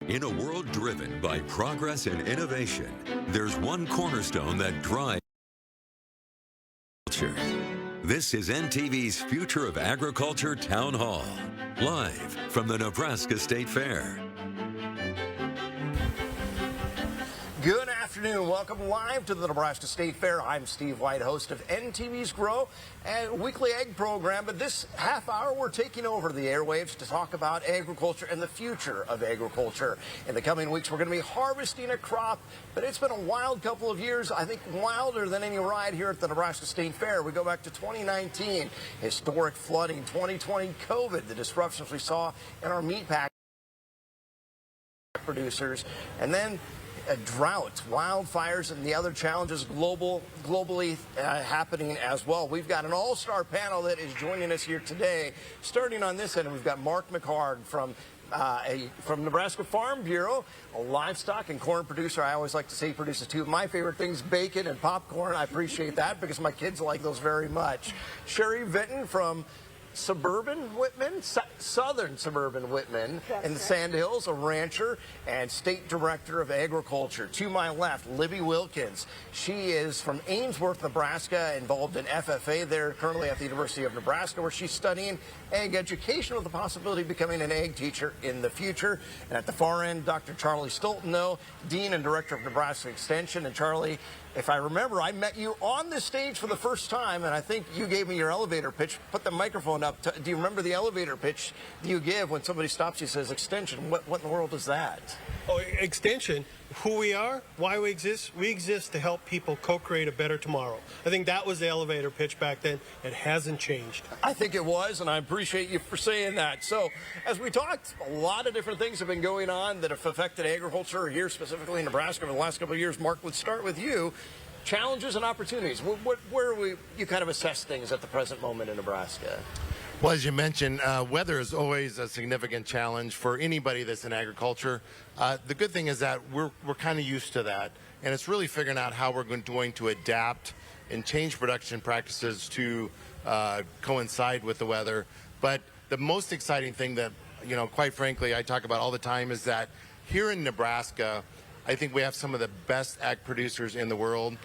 In a world driven by progress and innovation, there's one cornerstone that drives culture. This is NTV's Future of Agriculture Town Hall, live from the Nebraska State Fair. Good afternoon. Welcome live to the Nebraska State Fair. I'm Steve White, host of NTV's Grow and weekly ag program. But this half hour, we're taking over the airwaves to talk about agriculture and the future of agriculture. In the coming weeks, we're going to be harvesting a crop, but it's been a wild couple of years. I think wilder than any ride here at the Nebraska State Fair. We go back to 2019, historic flooding, 2020 COVID, the disruptions we saw in our meat pack producers, and then a drought, wildfires, and the other challenges globally happening as well. We've got an all-star panel that is joining us here today. Starting on this end, we've got Mark McHarg from Nebraska Farm Bureau, a livestock and corn producer. I always like to say he produces two of my favorite things, bacon and popcorn. I appreciate that because my kids like those very much. Sherry Vinton from Southern Suburban Whitman in the Sand Hills, a rancher and state director of agriculture. To my left, Libby Wilkins. She is from Ainsworth, Nebraska, involved in FFA there, currently at the University of Nebraska, where she's studying ag education with the possibility of becoming an ag teacher in the future. And at the far end, Dr. Charlie Stoltenno, Dean and Director of Nebraska Extension. And Charlie, if I remember, I met you on this stage for the first time, and I think you gave me your elevator pitch. Put the microphone up. Do you remember the elevator pitch you give when somebody stops you and says, Extension? What in the world is that? Oh, Extension, who we are, why we exist to help people co-create a better tomorrow. I think that was the elevator pitch back then. It hasn't changed. I think it was, and I appreciate you for saying that. So, as we talked, a lot of different things have been going on that have affected agriculture here, specifically in Nebraska, over the last couple of years. Mark, let's start with you. Challenges and opportunities. Where you kind of assess things at the present moment in Nebraska? Well, as you mentioned, weather is always a significant challenge for anybody that's in agriculture. The good thing is that we're kind of used to that, and it's really figuring out how we're going to adapt and change production practices to coincide with the weather. But the most exciting thing that, quite frankly, I talk about all the time is that here in Nebraska, I think we have some of the best ag producers in the world.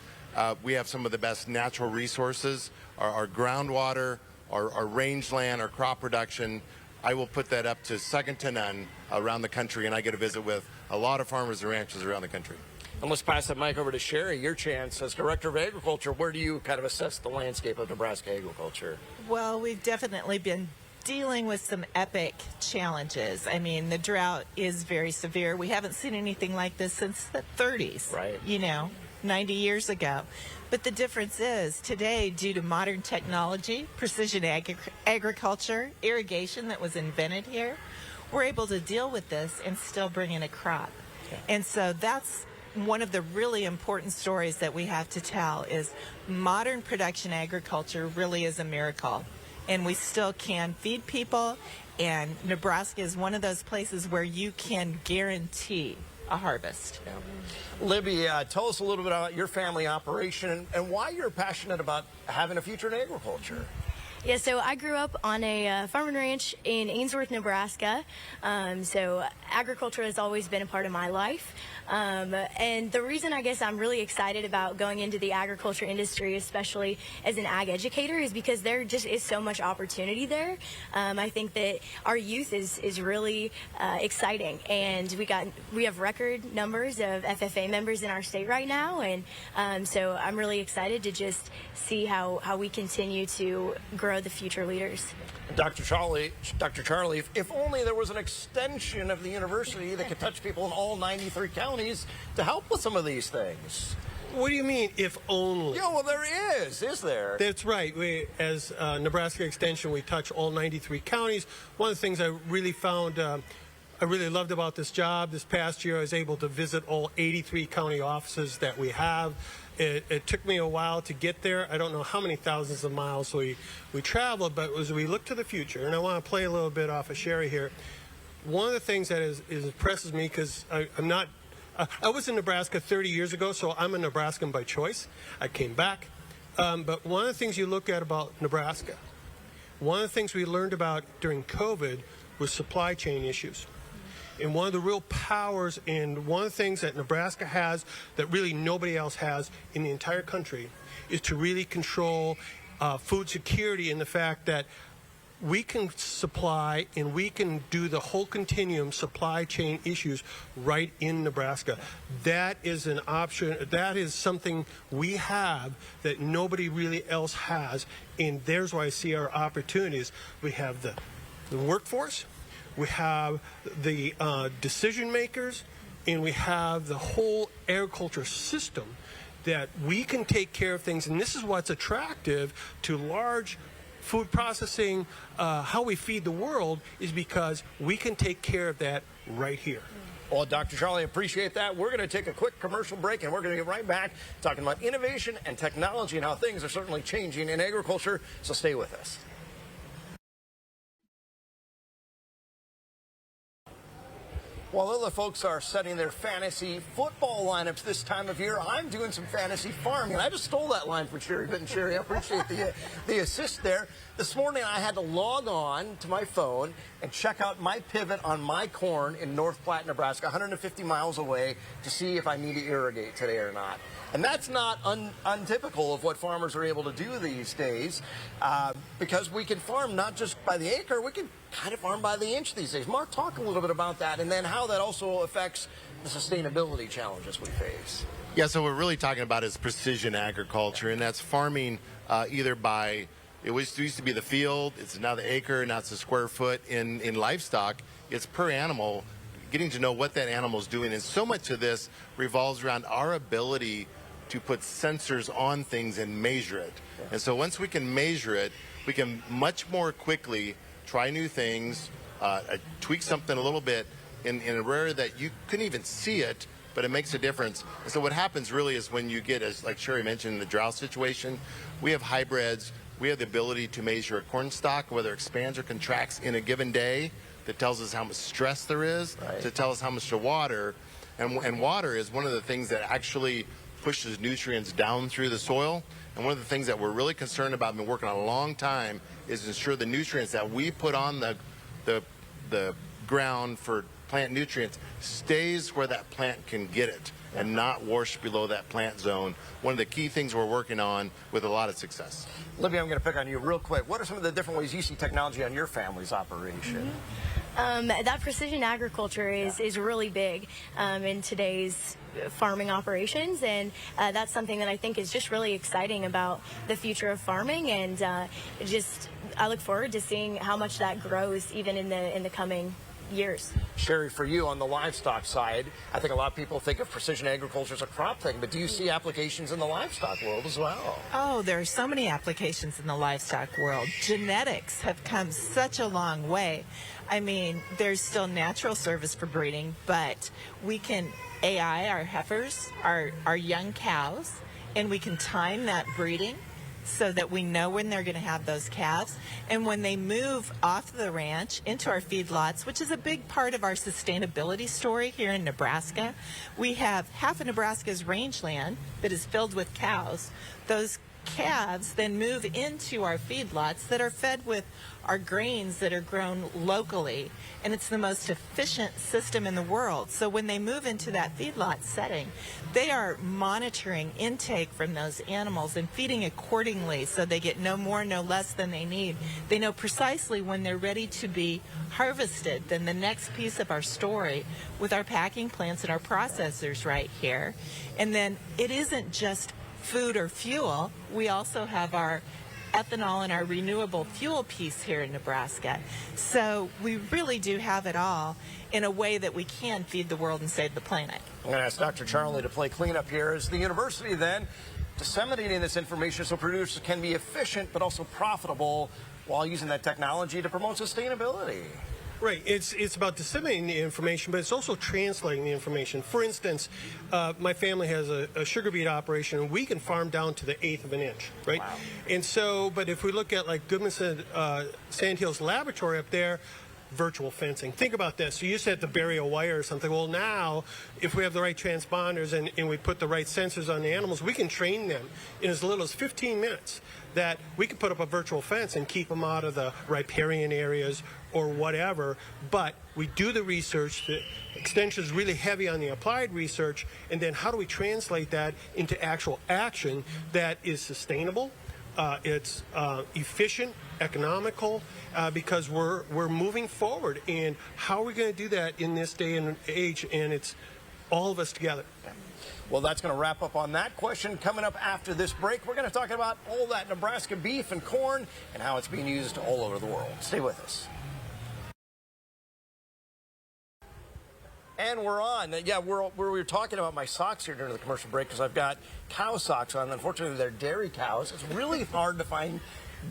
We have some of the best natural resources, our groundwater, our rangeland, our crop production. I will put that up to second to none around the country, and I get to visit with a lot of farmers and ranchers around the country. And let's pass that mic over to Sherry. Your chance as Director of Agriculture. Where do you kind of assess the landscape of Nebraska agriculture? Well, we've definitely been dealing with some epic challenges. I mean, the drought is very severe. We haven't seen anything like this since the 30s, right? 90 years ago. But the difference is today, due to modern technology, precision agriculture, irrigation that was invented here, we're able to deal with this and still bring in a crop. Okay. And so that's one of the really important stories that we have to tell is modern production agriculture really is a miracle. And we still can feed people, and Nebraska is one of those places where you can guarantee a harvest. Yeah. Libby, tell us a little bit about your family operation and why you're passionate about having a future in agriculture. Yeah, so I grew up on a farm and ranch in Ainsworth, Nebraska. So agriculture has always been a part of my life. And the reason I guess I'm really excited about going into the agriculture industry, especially as an ag educator, is because there just is so much opportunity there. I think that our youth is really exciting, and we have record numbers of FFA members in our state right now, and so I'm really excited to just see how we continue to grow the future leaders. Dr. Charlie, if only there was an extension of the university that could touch people in all 93 counties to help with some of these things. What do you mean, if only? Yeah, well, there is there? That's right. We, as Nebraska Extension, we touch all 93 counties. One of the things I really found I really loved about this job this past year, I was able to visit all 83 county offices that we have. It took me a while to get there. I don't know how many thousands of miles we traveled, but as we look to the future, and I want to play a little bit off of Sherry here, one of the things that impresses me, because I'm not, I was in Nebraska 30 years ago, so I'm a Nebraskan by choice. I came back. But one of the things you look at about Nebraska, one of the things we learned about during COVID was supply chain issues. And one of the real powers and one of the things that Nebraska has that really nobody else has in the entire country is to really control food security, and the fact that we can supply and we can do the whole continuum supply chain issues right in Nebraska. That is an option. That is something we have that nobody really else has. And there's why I see our opportunities. We have the workforce, we have the decision makers, and we have the whole agriculture system that we can take care of things. And this is what's attractive to large food processing, how we feed the world, is because we can take care of that right here. Well, Dr. Charlie, appreciate that. We're going to take a quick commercial break, and we're going to get right back talking about innovation and technology and how things are certainly changing in agriculture. So stay with us. While other folks are setting their fantasy football lineups this time of year, I'm doing some fantasy farming. And I just stole that line from Sherry. But Sherry, I appreciate the assist there. This morning I had to log on to my phone and check out my pivot on my corn in North Platte, Nebraska, 150 miles away, to see if I need to irrigate today or not. And that's not untypical of what farmers are able to do these days, because we can farm not just by the acre, we can kind of farm by the inch these days. Mark, talk a little bit about that, and then how that also affects the sustainability challenges we face. Yeah, so what we're really talking about is precision agriculture, and that's farming either by, it used to be the field, it's now the acre, now it's the square foot. In livestock, it's per animal, getting to know what that animal is doing. And so much of this revolves around our ability to put sensors on things and measure it. And so once we can measure it, we can much more quickly try new things, tweak something a little bit in a area that you couldn't even see it, but it makes a difference. And so what happens really is when you get, as like Sherry mentioned, in the drought situation, we have hybrids. We have the ability to measure a corn stalk, whether it expands or contracts in a given day. That tells us how much stress there is, to tell us how much to water. And water is one of the things that actually pushes nutrients down through the soil. And one of the things that we're really concerned about and been working on a long time is to ensure the nutrients that we put on the ground for plant nutrients stays where that plant can get it and not wash below that plant zone. One of the key things we're working on with a lot of success. Libby, I'm going to pick on you real quick. What are some of the different ways you see technology on your family's operation? That precision agriculture is really big in today's farming operations, and that's something that I think is just really exciting about the future of farming, and I look forward to seeing how much that grows even in the coming years. Sherry, for you on the livestock side, I think a lot of people think of precision agriculture as a crop thing, but do you see applications in the livestock world as well? Oh, there are so many applications in the livestock world. Genetics have come such a long way. I mean, there's still natural service for breeding, but we can AI our heifers, our young cows, and we can time that breeding so that we know when they're going to have those calves. And when they move off the ranch into our feedlots, which is a big part of our sustainability story here in Nebraska, we have half of Nebraska's rangeland that is filled with cows. Those calves then move into our feedlots that are fed with our grains that are grown locally, and it's the most efficient system in the world. So when they move into that feedlot setting, they are monitoring intake from those animals and feeding accordingly so they get no more, no less than they need. They know precisely when they're ready to be harvested. Then the next piece of our story with our packing plants and our processors right here. And then it isn't just food or fuel. We also have our ethanol and our renewable fuel piece here in Nebraska. So we really do have it all in a way that we can feed the world and save the planet. I'm going to ask Dr. Charlie to play cleanup here. Is the university then disseminating this information so producers can be efficient but also profitable while using that technology to promote sustainability? Right. It's about disseminating the information, but it's also translating the information. For instance, my family has a sugar beet operation, and we can farm down to the 1/8 of an inch, right? Wow. And so, but if we look at like Goodman Sandhills Laboratory up there, virtual fencing. Think about this. You used to have to bury a wire or something. Well, now, if we have the right transponders and we put the right sensors on the animals, we can train them in as little as 15 minutes that we can put up a virtual fence and keep them out of the riparian areas or whatever. But we do the research. The extension is really heavy on the applied research. And then how do we translate that into actual action that is sustainable? It's efficient, economical, because we're moving forward. And how are we going to do that in this day and age? And it's all of us together. Well, that's going to wrap up on that question. Coming up after this break, we're going to talk about all that Nebraska beef and corn and how it's being used all over the world. Stay with us. And we're on. Yeah, we were talking about my socks here during the commercial break because I've got cow socks on. Unfortunately, they're dairy cows. It's really hard to find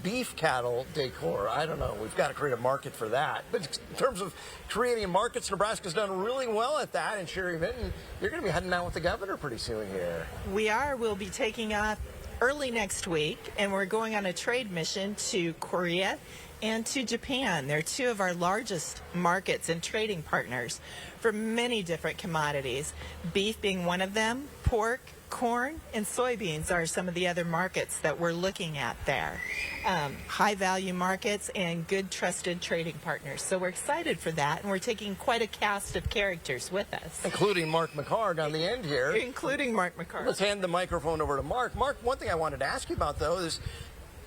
beef cattle decor. I don't know. We've got to create a market for that. But in terms of creating markets, Nebraska's done really well at that. And Sherry Vinton, you're going to be heading out with the governor pretty soon here. We are. We'll be taking off early next week, and we're going on a trade mission to Korea and to Japan. They're two of our largest markets and trading partners for many different commodities. Beef being one of them, pork, corn, and soybeans are some of the other markets that we're looking at there. High value markets and good trusted trading partners. So we're excited for that, and we're taking quite a cast of characters with us. Including Mark McCarg on the end here. Including Mark McCarg. Let's hand the microphone over to Mark. Mark, one thing I wanted to ask you about, though, is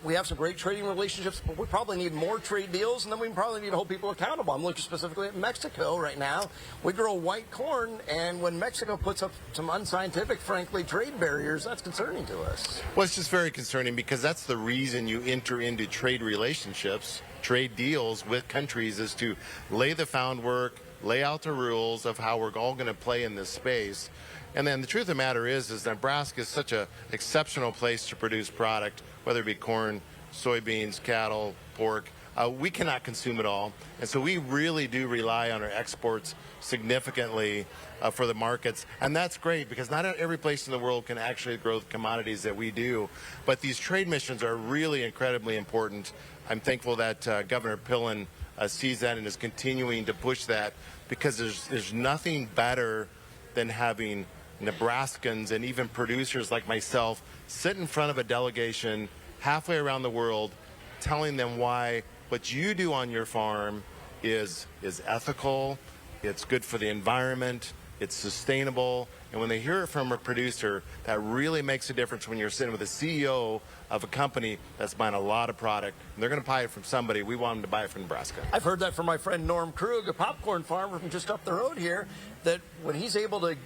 we have some great trading relationships, but we probably need more trade deals, and then we probably need to hold people accountable. I'm looking specifically at Mexico right now. We grow white corn, and when Mexico puts up some unscientific, frankly, trade barriers, that's concerning to us. Well, it's just very concerning because that's the reason you enter into trade relationships, trade deals with countries, is to lay the groundwork, lay out the rules of how we're all going to play in this space. And then the truth of the matter is Nebraska is such an exceptional place to produce product, whether it be corn, soybeans, cattle, pork. We cannot consume it all. And so we really do rely on our exports significantly for the markets. And that's great because not every place in the world can actually grow the commodities that we do. But these trade missions are really incredibly important. I'm thankful that Governor Pillen sees that and is continuing to push that because there's nothing better than having Nebraskans and even producers like myself sit in front of a delegation halfway around the world telling them why what you do on your farm is ethical, it's good for the environment, it's sustainable. And when they hear it from a producer, that really makes a difference when you're sitting with a CEO of a company that's buying a lot of product. And they're going to buy it from somebody. We want them to buy it from Nebraska. I've heard that from my friend Norm Krug, a popcorn farmer from just up the road here, that when he's able to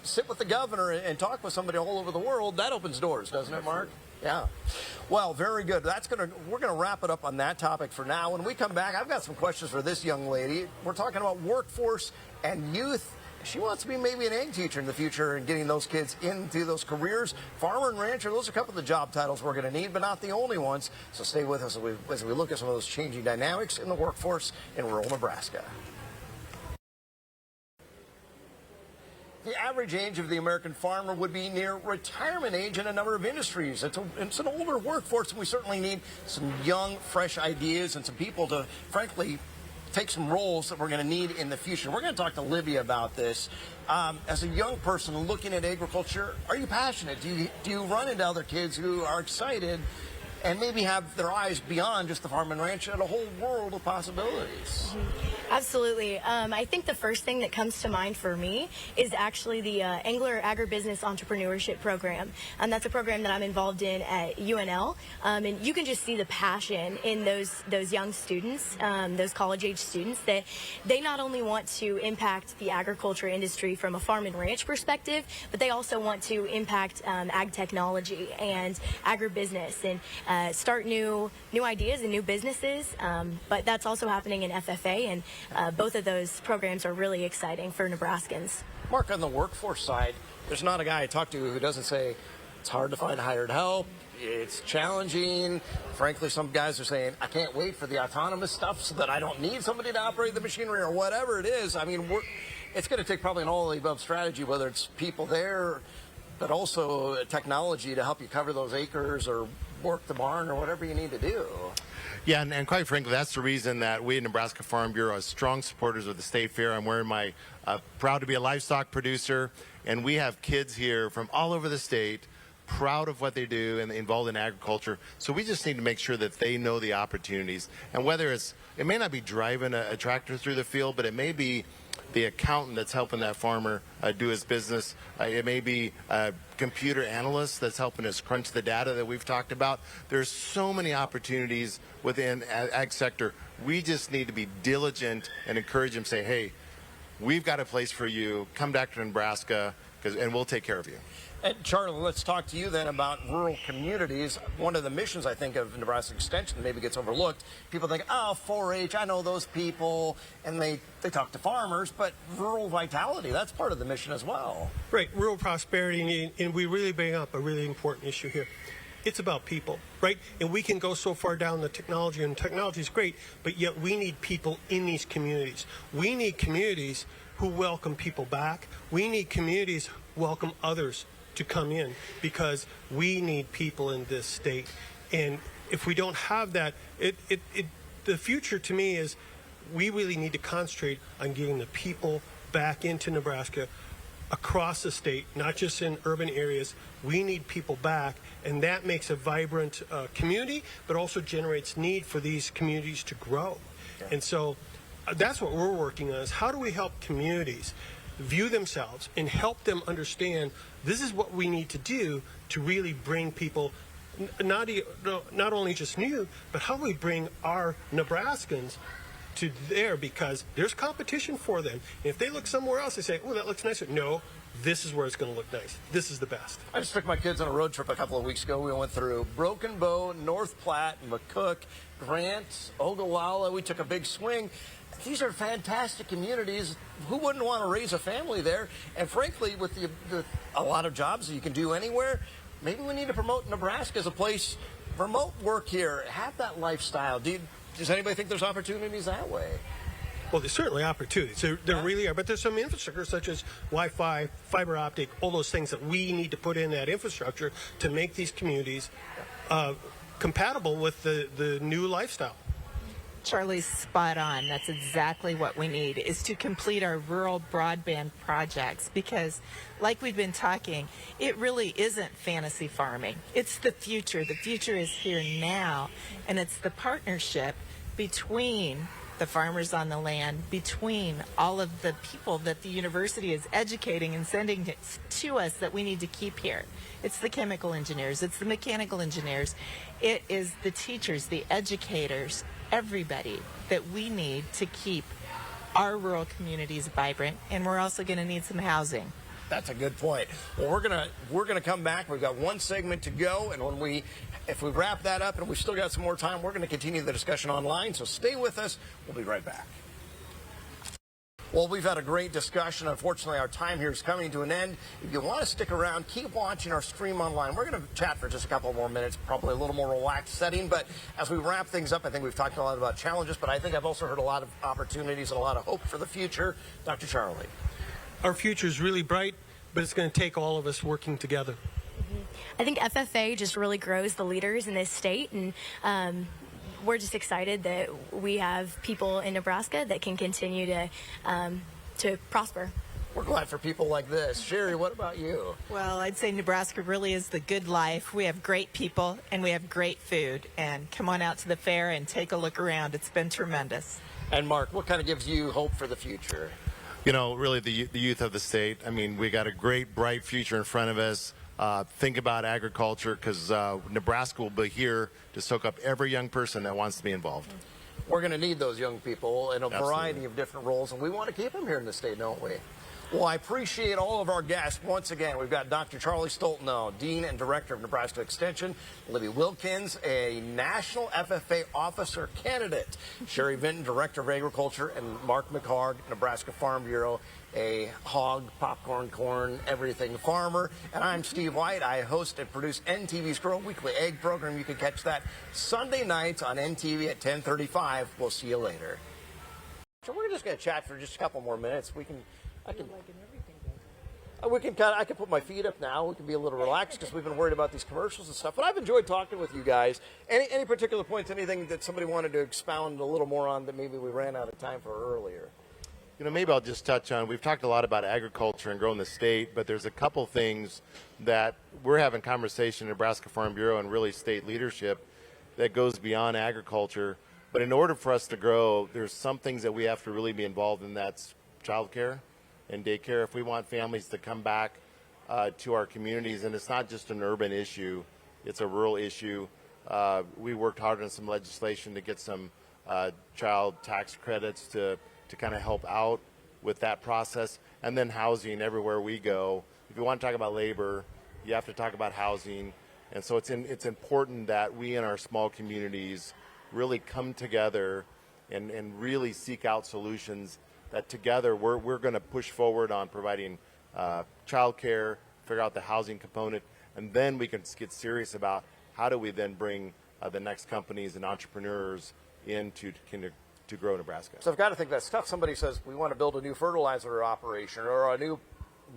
sit with the governor and talk with somebody all over the world, that opens doors, doesn't it, Mark? Yeah. Well, very good. We're gonna wrap it up on that topic for now. When we come back, I've got some questions for this young lady. We're talking about workforce and youth. She wants to be maybe an ag teacher in the future and getting those kids into those careers. Farmer and rancher, those are a couple of the job titles we're going to need, but not the only ones. So stay with us as we look at some of those changing dynamics in the workforce in rural Nebraska. The average age of the American farmer would be near retirement age in a number of industries. It's an older workforce, and we certainly need some young, fresh ideas and some people to, frankly, take some roles that we're going to need in the future. We're going to talk to Livia about this. As a young person looking at agriculture, are you passionate? Do you run into other kids who are excited and maybe have their eyes beyond just the farm and ranch and a whole world of possibilities? Absolutely. I think the first thing that comes to mind for me is actually the Angler Agribusiness Entrepreneurship Program. That's a program that I'm involved in at UNL. And you can just see the passion in those young students, those college-age students, that they not only want to impact the agriculture industry from a farm and ranch perspective, but they also want to impact ag technology and agribusiness and start new ideas and new businesses. But that's also happening in FFA, and both of those programs are really exciting for Nebraskans. Mark, on the workforce side, there's not a guy I talk to who doesn't say it's hard to find hired help, it's challenging. Frankly, some guys are saying, I can't wait for the autonomous stuff so that I don't need somebody to operate the machinery or whatever it is. I mean, it's going to take probably an all-of-the-above strategy, whether it's people there, but also technology to help you cover those acres or work the barn or whatever you need to do. Yeah, and quite frankly, that's the reason that we at Nebraska Farm Bureau are strong supporters of the State Fair. I'm wearing my proud to be a livestock producer, and we have kids here from all over the state proud of what they do and involved in agriculture. So we just need to make sure that they know the opportunities. And whether it may not be driving a tractor through the field, but it may be the accountant that's helping that farmer do his business. It may be a computer analyst that's helping us crunch the data that we've talked about. There's so many opportunities within ag sector. We just need to be diligent and encourage them, say, hey, we've got a place for you. Come back to Nebraska, and we'll take care of you. And Charlie, let's talk to you then about rural communities. One of the missions, I think, of Nebraska Extension that maybe gets overlooked, people think, oh, 4-H, I know those people, and they talk to farmers, but rural vitality, that's part of the mission as well. Right, rural prosperity, and we really bring up a really important issue here. It's about people, right? And we can go so far down the technology, and technology is great, but yet we need people in these communities. We need communities who welcome people back. We need communities who welcome others to come in, because we need people in this state. And if we don't have that, the future to me is we really need to concentrate on getting the people back into Nebraska across the state, not just in urban areas. We need people back, and that makes a vibrant community, but also generates need for these communities to grow. Yeah. And so that's what we're working on, is how do we help communities view themselves and help them understand this is what we need to do to really bring people, not only just new, but how do we bring our Nebraskans to there, because there's competition for them. And if they look somewhere else, they say, oh, that looks nicer. No, this is where it's going to look nice. This is the best. I just took my kids on a road trip a couple of weeks ago. We went through Broken Bow, North Platte, McCook, Grant, Ogallala. We took a big swing. These are fantastic communities. Who wouldn't want to raise a family there? And frankly, with a lot of jobs that you can do anywhere, maybe we need to promote Nebraska as a place, remote work here, have that lifestyle. Does anybody think there's opportunities that way? Well, there's certainly opportunities. There really are. But there's some infrastructure such as Wi-Fi, fiber optic, all those things that we need to put in that infrastructure to make these communities compatible with the new lifestyle. Charlie's spot on. That's exactly what we need, is to complete our rural broadband projects, because like we've been talking, it really isn't fantasy farming. It's the future. The future is here now, and it's the partnership between the farmers on the land, between all of the people that the university is educating and sending to us that we need to keep here. It's the chemical engineers, it's the mechanical engineers, it is the teachers, the educators, everybody that we need to keep our rural communities vibrant, and we're also going to need some housing. That's a good point. Well, we're gonna come back. We've got one segment to go, and if we wrap that up and we've still got some more time, we're going to continue the discussion online. So stay with us. We'll be right back. Well, we've had a great discussion. Unfortunately, our time here is coming to an end. If you want to stick around, keep watching our stream online. We're going to chat for just a couple more minutes, probably a little more relaxed setting. But as we wrap things up, I think we've talked a lot about challenges, but I think I've also heard a lot of opportunities and a lot of hope for the future. Dr. Charlie. Our future is really bright, but it's going to take all of us working together. I think FFA just really grows the leaders in this state, and we're just excited that we have people in Nebraska that can continue to prosper. We're glad for people like this. Sherry, what about you? Well, I'd say Nebraska really is the good life. We have great people and we have great food. And come on out to the fair and take a look around. It's been tremendous. And Mark, what kind of gives you hope for the future? You know, really the youth of the state. I mean, we got a great, bright future in front of us. Think about agriculture, because Nebraska will be here to soak up every young person that wants to be involved. We're going to need those young people in a Absolutely. variety of different roles, and we want to keep them here in the state, don't we? Well, I appreciate all of our guests. Once again, we've got Dr. Charlie Stoltenow, Dean and Director of Nebraska Extension, Libby Wilkins, a National FFA Officer Candidate, Sherry Vinton, Director of Agriculture, and Mark McHarg, Nebraska Farm Bureau, a hog, popcorn, corn, everything farmer. And I'm Steve White. I host and produce NTV's Grow Weekly Egg program. You can catch that Sunday nights on NTV at 10:35. We'll see you later. So we're just going to chat for just a couple more minutes. I can put my feet up now. We can be a little relaxed because we've been worried about these commercials and stuff. But I've enjoyed talking with you guys. Any particular points, anything that somebody wanted to expound a little more on that maybe we ran out of time for earlier? Maybe I'll just touch on, we've talked a lot about agriculture and growing the state, but there's a couple things that we're having conversation in Nebraska Farm Bureau and really state leadership that goes beyond agriculture. But in order for us to grow, there's some things that we have to really be involved in. That's childcare and daycare. If we want families to come back to our communities, and it's not just an urban issue, it's a rural issue. We worked hard on some legislation to get some child tax credits to kind of help out with that process. And then housing everywhere we go. If you want to talk about labor, you have to talk about housing. And so it's important that we in our small communities really come together and really seek out solutions that together we're going to push forward on providing childcare, figure out the housing component, and then we can get serious about how do we then bring the next companies and entrepreneurs in to grow Nebraska. So I've got to think that's tough. Somebody says we want to build a new fertilizer operation or a new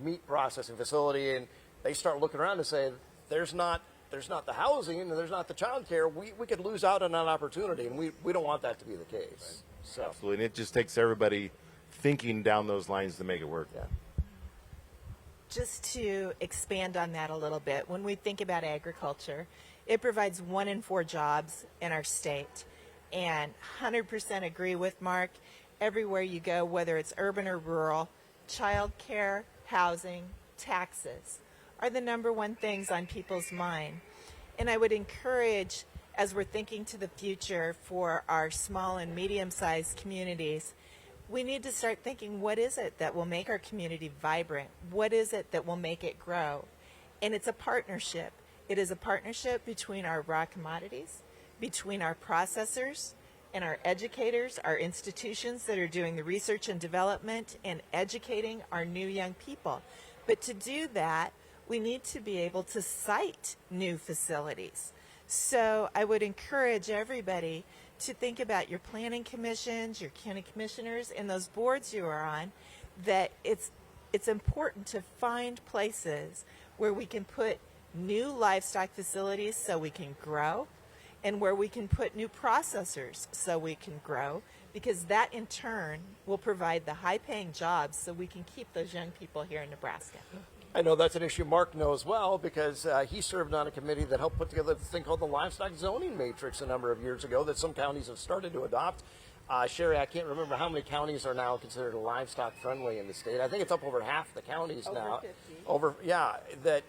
meat processing facility, and they start looking around and say there's not the housing and there's not the child care. We could lose out on that opportunity, and we don't want that to be the case. Right. So absolutely, and it just takes everybody thinking down those lines to make it work. Yeah. Just to expand on that a little bit, when we think about agriculture, it provides 1 in 4 jobs in our state. And 100% agree with Mark. Everywhere you go, whether it's urban or rural, child care, housing, taxes are the number one things on people's mind. And I would encourage, as we're thinking to the future for our small and medium-sized communities, we need to start thinking, what is it that will make our community vibrant? What is it that will make it grow? And it's a partnership. It is a partnership between our raw commodities, between our processors and our educators, our institutions that are doing the research and development and educating our new young people. But to do that, we need to be able to site new facilities. So I would encourage everybody to think about your planning commissions, your county commissioners, and those boards you are on, that it's important to find places where we can put new livestock facilities so we can grow, and where we can put new processors so we can grow, because that in turn will provide the high-paying jobs so we can keep those young people here in Nebraska. I know that's an issue Mark knows well because he served on a committee that helped put together this thing called the livestock zoning matrix a number of years ago that some counties have started to adopt. Sherry, I can't remember how many counties are now considered livestock friendly in the state. I think it's up over half the counties now. Over 50. That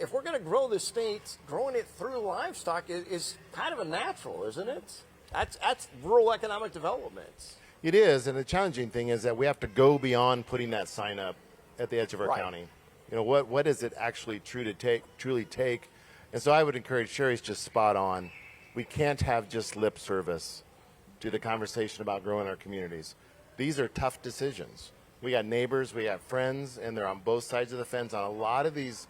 if we're going to grow the state, growing it through livestock is kind of a natural, isn't it? That's rural economic development. It is, and the challenging thing is that we have to go beyond putting that sign up at the edge of our county. What does it actually truly take? And so I would encourage, Sherry's just spot on. We can't have just lip service to the conversation about growing our communities. These are tough decisions. We got neighbors, we have friends, and they're on both sides of the fence on a lot of these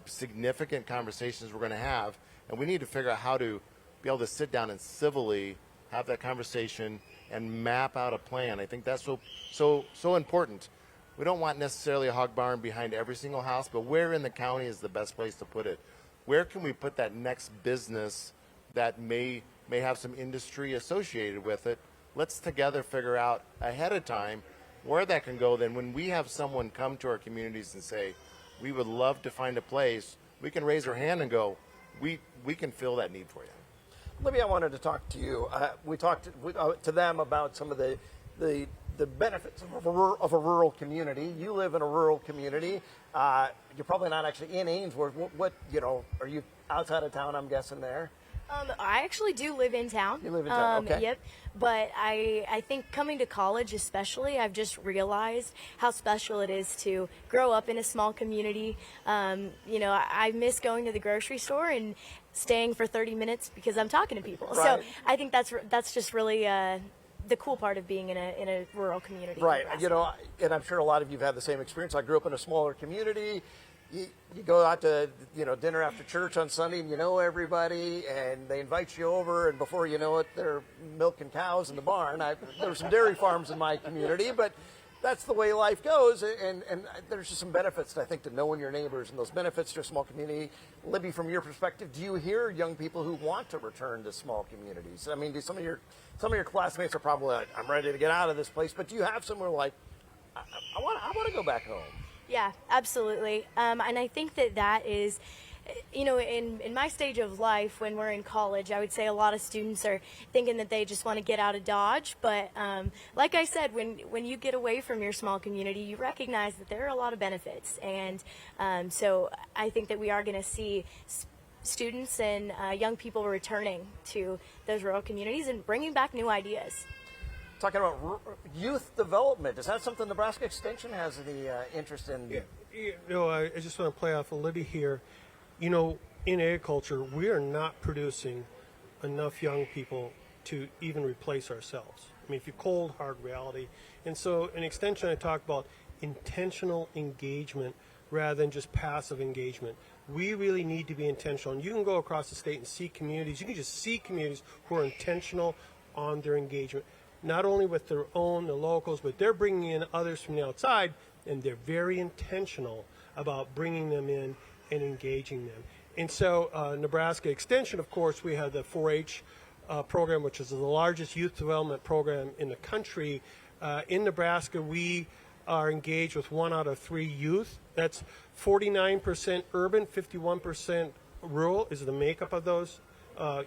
significant conversations we're going to have, and we need to figure out how to be able to sit down and civilly have that conversation and map out a plan. I think that's so important. We don't want necessarily a hog barn behind every single house, but where in the county is the best place to put it? Where can we put that next business that may have some industry associated with it? Let's together figure out ahead of time where that can go. Then when we have someone come to our communities and say, we would love to find a place, we can raise our hand and go, we can fill that need for you. Libby, I wanted to talk to you. We talked to them about some of the benefits of a rural community. You live in a rural community. You're probably not actually in Ainsworth. What are you outside of town, I'm guessing, there? I actually do live in town. You live in town, okay. Yep. But I think coming to college especially, I've just realized how special it is to grow up in a small community. I miss going to the grocery store and staying for 30 minutes because I'm talking to people. Right. So I think that's just really the cool part of being in a rural community. Right. And I'm sure a lot of you have had the same experience. I grew up in a smaller community. You go out to dinner after church on Sunday and you know everybody and they invite you over and before you know it they're milking cows in the barn. There were some dairy farms in my community, but that's the way life goes, and there's just some benefits, I think, to knowing your neighbors, and those benefits to a small community. Libby, from your perspective, do you hear young people who want to return to small communities? I mean, do some of your classmates are probably like, I'm ready to get out of this place, but do you have some who are like, I want to go back home? Yeah, absolutely. And I think that is, you know, in my stage of life, when we're in college, I would say a lot of students are thinking that they just want to get out of Dodge. But like I said, when you get away from your small community, you recognize that there are a lot of benefits. And so I think that we are going to see students and young people returning to those rural communities and bringing back new ideas. Talking about youth development, is that something Nebraska Extension has any interest in? Yeah, you know, I just want to play off of Libby here. You know, in agriculture, we are not producing enough young people to even replace ourselves. I mean, if you cold, hard reality. And so in Extension, I talk about intentional engagement rather than just passive engagement. We really need to be intentional. And you can go across the state and see communities. You can just see communities who are intentional on their engagement, not only with their own, the locals, but they're bringing in others from the outside, and they're very intentional about bringing them in and engaging them. And so Nebraska Extension, of course, we have the 4-H program, which is the largest youth development program in the country. In Nebraska, we are engaged with 1 out of 3 youth. That's 49% urban, 51% rural is the makeup of those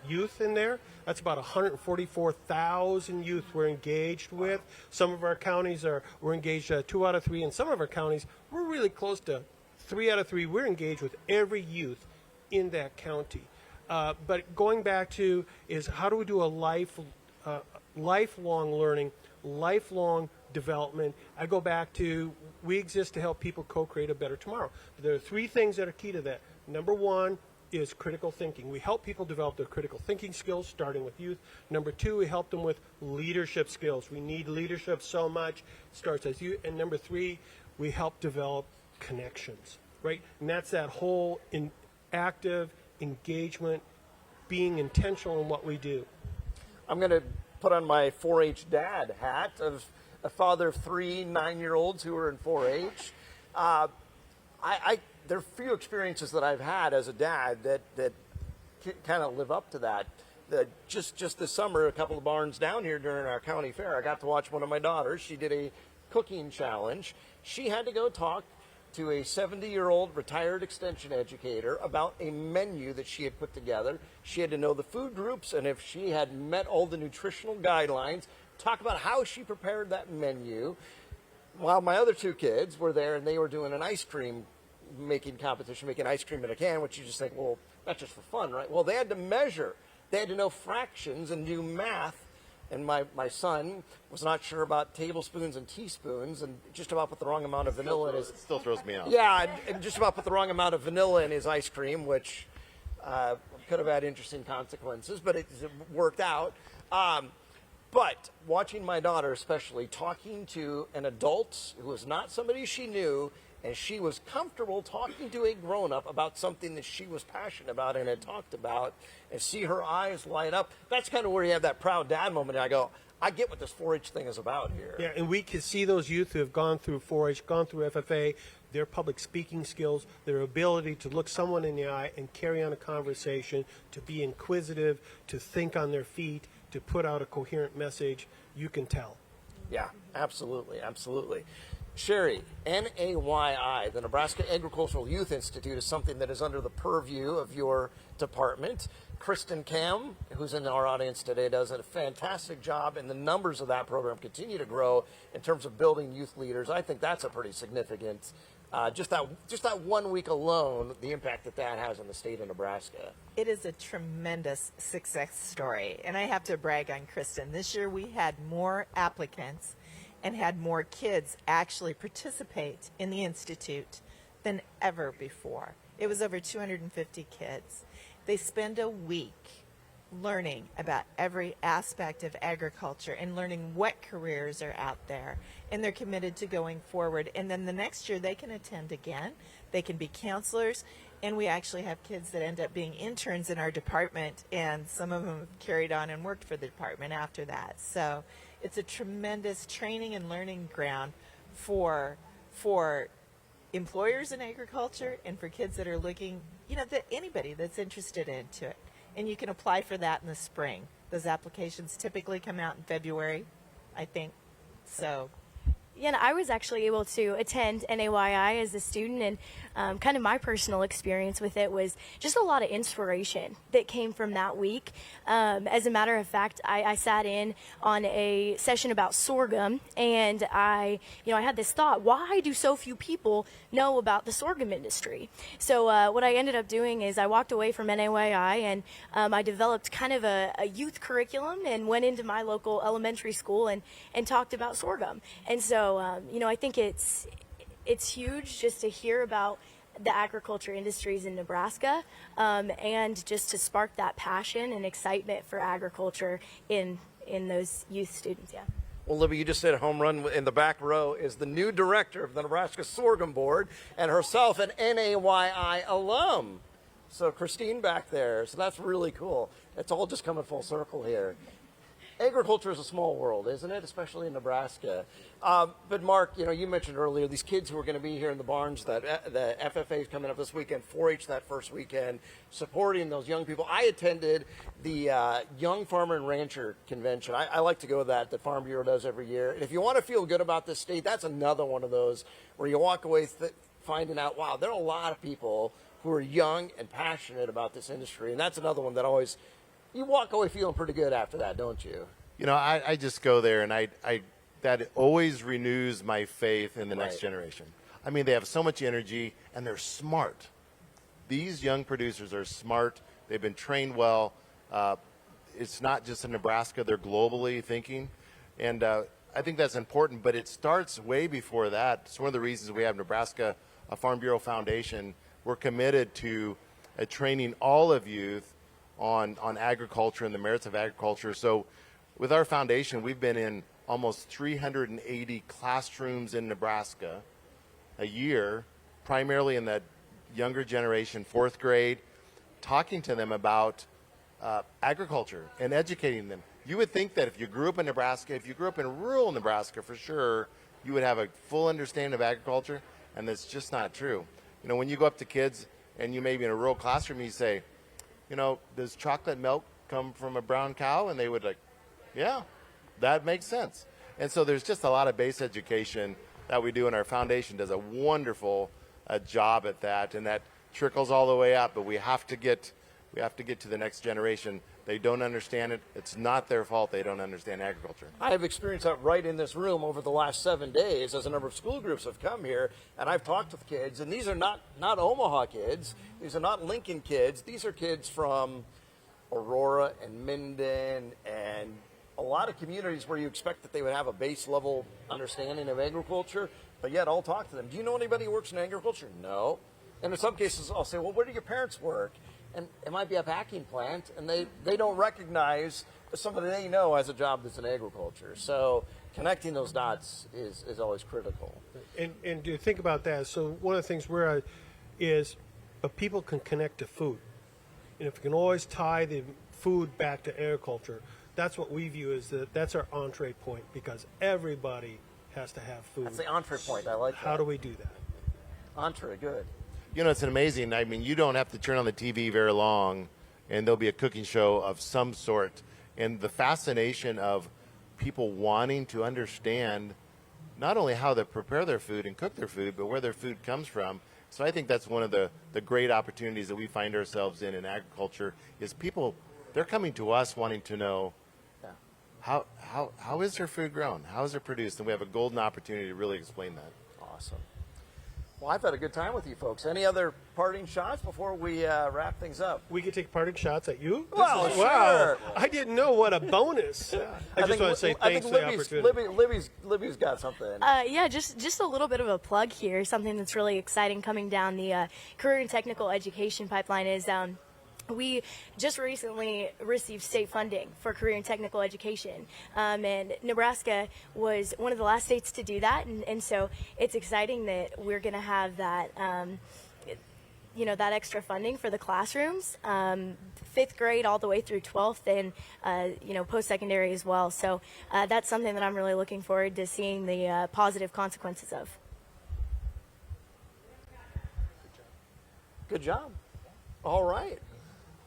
youth in there. That's about 144,000 youth we're engaged with. Some of our counties we're engaged 2 out of 3. In some of our counties, we're really close to 3 out of 3. We're engaged with every youth in that county. But going back to is how do we do a lifelong learning, lifelong development. I go back to we exist to help people co-create a better tomorrow. But there are 3 things that are key to that. Number 1 is critical thinking. We help people develop their critical thinking skills, starting with youth. Number 2, we help them with leadership skills. We need leadership so much, starts as youth. And number 3, we help develop connections, right? And that's that whole active engagement, being intentional in what we do. I'm going to put on my 4-H dad hat of a father of 3 9-year-olds who are in 4-H. There are few experiences that I've had as a dad that kind of live up to that. Just this summer, a couple of barns down here during our county fair, I got to watch one of my daughters. She did a cooking challenge. She had to go talk to a 70-year-old retired extension educator about a menu that she had put together. She had to know the food groups and if she had met all the nutritional guidelines, talk about how she prepared that menu. While my other 2 kids were there and they were doing an ice cream making competition, making ice cream in a can, which you just think, well, that's just for fun, right? Well, they had to measure. They had to know fractions and do math. And my son was not sure about tablespoons and teaspoons and just about put the wrong amount of vanilla in his... Still throws me off. Yeah, and just about put the wrong amount of vanilla in his ice cream, which could have had interesting consequences, but it worked out. But watching my daughter especially talking to an adult who was not somebody she knew, and she was comfortable talking to a grown-up about something that she was passionate about and had talked about, and see her eyes light up, that's kind of where you have that proud dad moment. And I go, I get what this 4-H thing is about here. Yeah, and we can see those youth who have gone through 4-H, gone through FFA, their public speaking skills, their ability to look someone in the eye and carry on a conversation, to be inquisitive, to think on their feet, to put out a coherent message. You can tell. Yeah, absolutely, absolutely. Sherry, NAYI, the Nebraska Agricultural Youth Institute, is something that is under the purview of your department. Kristen Kam, who's in our audience today, does a fantastic job, and the numbers of that program continue to grow in terms of building youth leaders. I think that's a pretty significant, just that 1 week alone, the impact that has on the state of Nebraska. It is a tremendous success story, and I have to brag on Kristen. This year we had more applicants and had more kids actually participate in the Institute than ever before. It was over 250 kids. They spend a week learning about every aspect of agriculture and learning what careers are out there, and they're committed to going forward. And then the next year they can attend again, they can be counselors, and we actually have kids that end up being interns in our department, and some of them have carried on and worked for the department after that. So it's a tremendous training and learning ground for employers in agriculture and for kids that are looking, that anybody that's interested into it. And you can apply for that in the spring. Those applications typically come out in February, I think. So. Yeah, and I was actually able to attend NAYI as a student, and kind of my personal experience with it was just a lot of inspiration that came from that week. As a matter of fact, I sat in on a session about sorghum, and I had this thought: why do so few people know about the sorghum industry? So what I ended up doing is I walked away from NAYI, and I developed kind of a youth curriculum and went into my local elementary school and talked about sorghum. And so I think it's huge just to hear about the agriculture industries in Nebraska, and just to spark that passion and excitement for agriculture in those youth students. Yeah. Well, Libby, you just said a home run. In the back row is the new director of the Nebraska Sorghum Board, and herself an NAYI alum. So Christine back there. So that's really cool. It's all just coming full circle here. Agriculture is a small world, isn't it? Especially in Nebraska. But Mark, you mentioned earlier these kids who are going to be here in the barns. That the FFA is coming up this weekend. 4-H that first weekend, supporting those young people. I attended the Young Farmer and Rancher Convention. I like to go to that Farm Bureau does every year. And if you want to feel good about this state, that's another one of those where you walk away finding out, wow, there are a lot of people who are young and passionate about this industry, and that's another one that always. You walk away feeling pretty good after that, don't you? I just go there, and I that always renews my faith in the next generation. I mean, they have so much energy, and they're smart. These young producers are smart. They've been trained well. It's not just in Nebraska. They're globally thinking. And I think that's important, but it starts way before that. It's one of the reasons we have Nebraska Farm Bureau Foundation. We're committed to training all of youth on agriculture and the merits of agriculture. So with our foundation, we've been in almost 380 classrooms in Nebraska a year, primarily in that younger generation, 4th grade, talking to them about agriculture and educating them. You would think that if you grew up in Nebraska, if you grew up in rural Nebraska for sure, you would have a full understanding of agriculture, and that's just not true. When you go up to kids and you may be in a rural classroom, you say, does chocolate milk come from a brown cow? And they would yeah, that makes sense. And so there's just a lot of base education that we do, and our foundation does a wonderful job at that, and that trickles all the way up. But we have to get to the next generation. They don't understand it. It's not their fault they don't understand agriculture. I have experienced that right in this room over the last 7 days as a number of school groups have come here, and I've talked with kids, and these are not Omaha kids. These are not Lincoln kids. These are kids from Aurora and Minden and a lot of communities where you expect that they would have a base level understanding of agriculture, but yet I'll talk to them. Do you know anybody who works in agriculture? No. And in some cases I'll say, well, where do your parents work? And it might be a packing plant, and they don't recognize somebody they know has a job that's in agriculture. So connecting those dots is always critical. And to think about that, so one of the things is people can connect to food. And if we can always tie the food back to agriculture, that's what we view as that's our entree point, because everybody has to have food. That's the entree point. I like that. How do we do that? Entree, good. It's amazing. I mean, you don't have to turn on the TV very long, and there'll be a cooking show of some sort. And the fascination of people wanting to understand not only how they prepare their food and cook their food, but where their food comes from. So I think that's one of the great opportunities that we find ourselves in agriculture is people, they're coming to us wanting to know how is their food grown? How is it produced? And we have a golden opportunity to really explain that. Awesome. Well, I've had a good time with you folks. Any other parting shots before we wrap things up? We could take parting shots at you? Well, sure. Wow. I didn't know what a bonus. I just want to say thanks for the opportunity. Libby's got something. Yeah, just a little bit of a plug here. Something that's really exciting coming down the career and technical education pipeline is we just recently received state funding for career and technical education, and Nebraska was one of the last states to do that, and so it's exciting that we're going to have that you know, that extra funding for the classrooms, 5th grade all the way through 12th, and you know, post-secondary as well. So that's something that I'm really looking forward to seeing the positive consequences of. Good job. All right.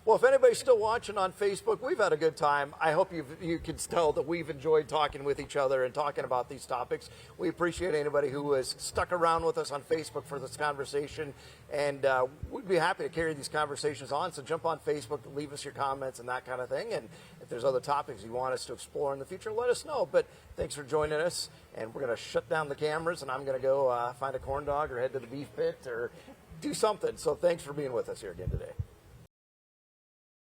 Well, if anybody's still watching on Facebook, we've had a good time. I hope you can tell that we've enjoyed talking with each other and talking about these topics. We appreciate anybody who has stuck around with us on Facebook for this conversation, and we'd be happy to carry these conversations on. So jump on Facebook, leave us your comments and that kind of thing. And if there's other topics you want us to explore in the future, let us know. But thanks for joining us, and we're going to shut down the cameras, and I'm going to go find a corn dog or head to the beef pit or do something. So thanks for being with us here again today.